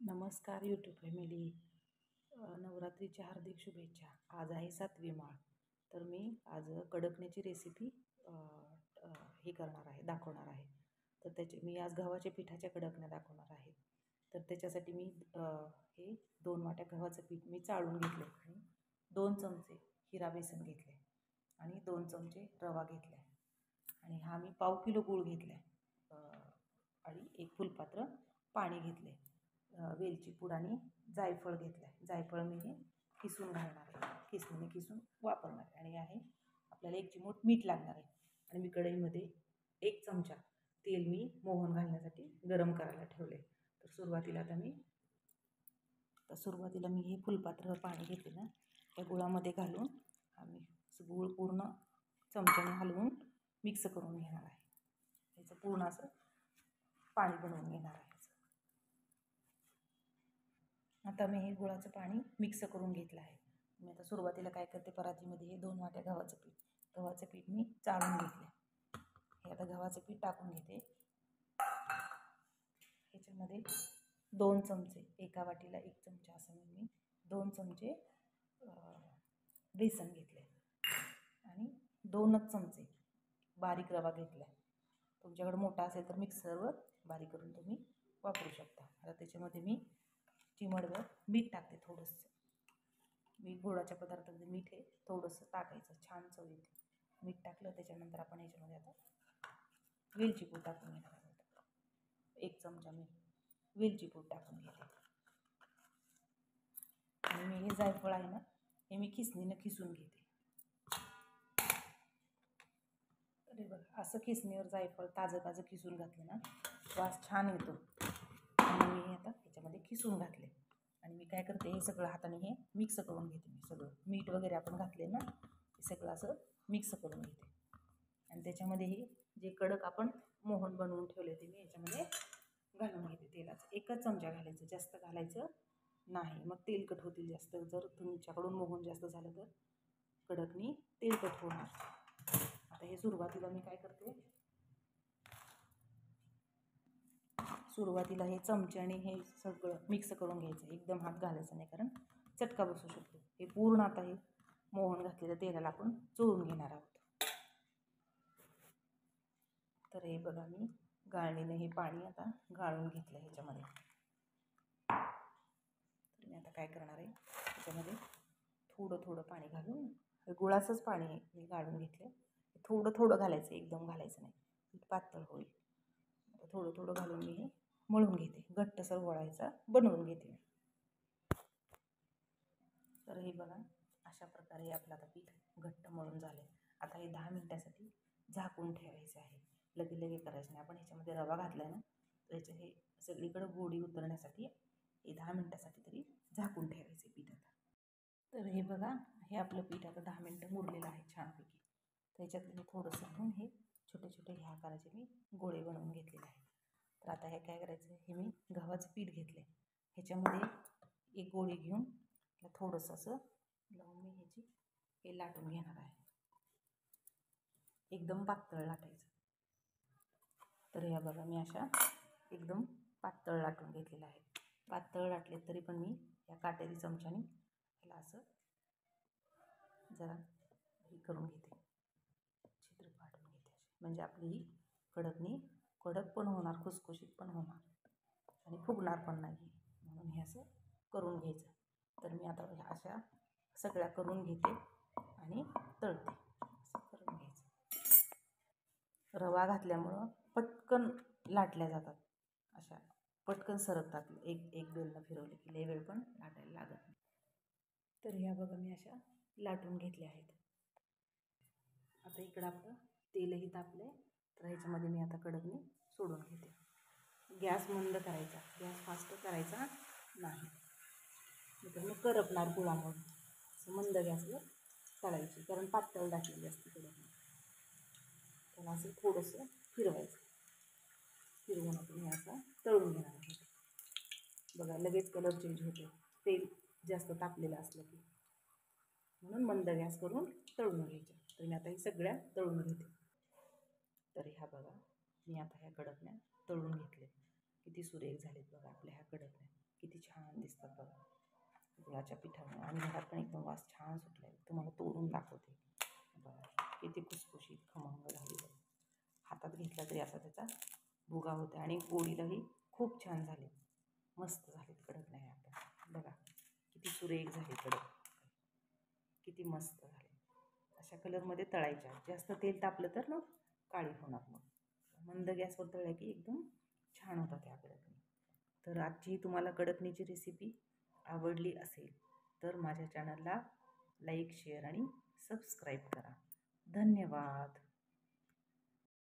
नमस्कार YouTube family. नवरात्रीच्या हार्दिक शुभेच्छा. आज आहे 7वी माळ. तर मी आज कडकण्याची रेसिपी हे करणार आहे, दाखवणार आहे. तर मी आज गव्हाच्या पिठाच्या कडकण्या दाखवणार आहे. तर त्याच्यासाठी मी हे 2 वाट्या गव्हाचं पीठ मी चाळून घेतले आणि 2 चमचे हिरा बेसन घेतले आणि 2 चमचे रवा घेतला आणि हा मी पाव किलो गूळ घेतला आणि 1 फुलपात्र पाणी घेतले. वेलची पूड आणि जायफळ घेतलं आहे. जायफळ मी हे किसून घालणार आहे, किसणीने किसून वापरणार आहे. आणि आहे आपल्याला 1 चिमूट मीठ लागणार आहे. आणि मी कढईमध्ये 1 चमचा तेल मी मोहन घालण्यासाठी गरम करायला ठेवले. तर सुरुवातीला मी हे फुलपात्र पाणी घेतले ना, त्या गुळामध्ये घालून आम्ही गूळ पूर्ण चमच्याने हलवून मिक्स करून घेणार आहे. याचं पूर्ण असं पाणी बनवून घेणार आहे. आता मी हे गुळाचं पाणी मिक्स करून घेतलं आहे. मी आता सुरुवातीला काय करते, परातीमध्ये हे 2 वाट्या गव्हाचं पीठ मी चाळून घेतले. हे आता गव्हाचं पीठ टाकून घेते. ह्याच्यामध्ये 2 चमचे, एका वाटीला 1 चमचा असं मी 2 चमचे बेसन घेतले आणि 2च चमचे बारीक रवा घेतला. तुमच्याकडे मोठा असेल तर मिक्सरवर बारीक करून तुम्ही वापरू शकता. आता त्याच्यामध्ये मी चिमडभर मीठ टाकते. थोडंसं गोडाच्या पदार्थामध्ये मीठ हे थोडंसं टाकायचं, छान चव येते. मीठ टाकलं त्याच्यानंतर आपण ह्याच्यामध्ये आता वेलची पूड टाकून घेणार आहोत. 1 चमचा मी वेलची पूड टाकून घेते. आणि मी हे जायफळ आहे ना, हे मी खिसणीनं खिसून घेते. अरे बघा, असं खिसणीवर जायफळ ताजं खिसून घातलं ना, वास छान येतो. आणि मी आता ह्याच्यामध्ये खिसून घातले. आणि मी काय करते, हे सगळं हाताने हे मिक्स करून घेते. मी सगळं मीठ वगैरे आपण घातले ना, हे सगळं असं मिक्स करून घेते. आणि त्याच्यामध्ये हे जे कडक आपण मोहन बनवून ठेवले ते मी याच्यामध्ये घालून घेते. तेलाचं 1च चमचा घालायचं, जास्त घालायचं नाही, मग तेलकट होतील जास्त. जर तुमच्याकडून मोहन जास्त झालं तर कडकनी तेलकट होणार. आता हे सुरुवातीला मी काय करते, सुरुवातीला हे चमच्याने हे सगळं मिक्स करून घ्यायचं. एकदम हात घालायचा नाही, कारण चटका बसू शकतो. हे पूर्ण आता हे मोहन घातलेलं तेलाला आपण चोळून घेणार आहोत. तर हे बघा, मी गाळणीने हे पाणी आता गाळून घेतलं ह्याच्यामध्ये. तर मी आता काय करणार आहे, त्याच्यामध्ये थोडं पाणी घालून, गुळाचंच पाणी मी गाळून घेतलं. थोडं घालायचं, एकदम घालायचं नाही, पीठ पातळ होईल. थोडं घालून मी हे मळून घेते. घट्टसर गोळायचा बनवून घेते. तर हे बघा, अशा प्रकारे आपलं आता पीठ घट्ट मळून झालं. आता हे 10 मिनिटासाठी झाकून ठेवायचं आहे. लगे करायचं नाही. आपण ह्याच्यामध्ये रवा घातला आहे ना, तर हे सगळीकडे गोडी उतरण्यासाठी हे 10 मिनिटासाठी तरी झाकून ठेवायचं पीठ. आता तर हे बघा, हे आपलं पीठ आता 10 मिनिटं मुरलेलं आहे छानपैकी. त्याच्यात मी थोडंसं घेऊन हे छोटे ह्या आकाराचे मी गोळे बनवून घेतलेले आहे. तर आता हे काय करायचं, हे मी गव्हाचं पीठ घेतले, ह्याच्यामध्ये 1 गोळी घेऊन थोडंसं असं लावून मी ह्याची हे लाटून घेणार आहे. एकदम पातळ लाटायचं. तर ह्या बघा, मी अशा एकदम पातळ लाटून घेतलेलं आहे. पातळ लाटले तरी पण मी या काटेरी चमच्याने ह्याला असं जरा हे करून घेते, छिद्र पाडून घेते. म्हणजे आपली ही कडक पण होणार, खुसखुशीत पण होणार आणि फुगणार पण नाही. म्हणून हे असं करून घ्यायचं. तर मी आता अशा सगळ्या करून घेते आणि तळते. असं करून घ्यायचं. रवा घातल्यामुळं पटकन लाटल्या जातात, अशा पटकन सरकतात. एक बेलनं फिरवले की लय वेळ पण लाटायला लागत नाही. तर ह्या बघा, मी अशा लाटून घेतल्या आहेत. आता इकडं आपलं तेलही तापलं. तर ह्याच्यामध्ये मी आता कडकणी सोडून घेते. गॅस मंद करायचा, गॅस फास्ट करायचा नाही, तर मग करपणार गुळामुळे. असं मंद गॅसवर तळायची, कारण पातळ टाकलेली असते कडकणी. त्याला असं थोडंसं फिरवायचं. फिरवून आपण हे असं तळून घेणार आहोत. बघा, लगेच कलर चेंज होतो तेल जास्त तापलेलं असलं की. म्हणून मंद गॅस करून तळून घ्यायच्या. तर मी आता हे सगळ्या तळून घेते. तर ह्या बघा, मी आता ह्या कडकण्या तळून घेतले. किती सुरेख झालेत बघा आपल्या ह्या कडकण्या, किती गुळाच्या पिठामुळे आणि घरात पण एकदम वास छान सुटला आहे. तुम्हाला तोडून दाखवते. बघा किती खुसखुशीत खमंग झाली बघा. हातात घेतला तरी असा त्याचा भुगा होता आणि गोडीलाही खूप छान झाले. मस्त झालेत, कडक नाही आता. बघा किती सुरेख झाले, कडक किती मस्त झाले. अशा कलरमध्ये तळायच्या. जास्त तेल तापलं तर मग काळी होणार. मग मंद गॅसवर तळल्या की एकदम छान होतात त्या कडकणी. तर आजची तुम्हाला कडकणीची रेसिपी आवडली असेल तर माझ्या चॅनलला लाईक, शेअर आणि सबस्क्राईब करा. धन्यवाद.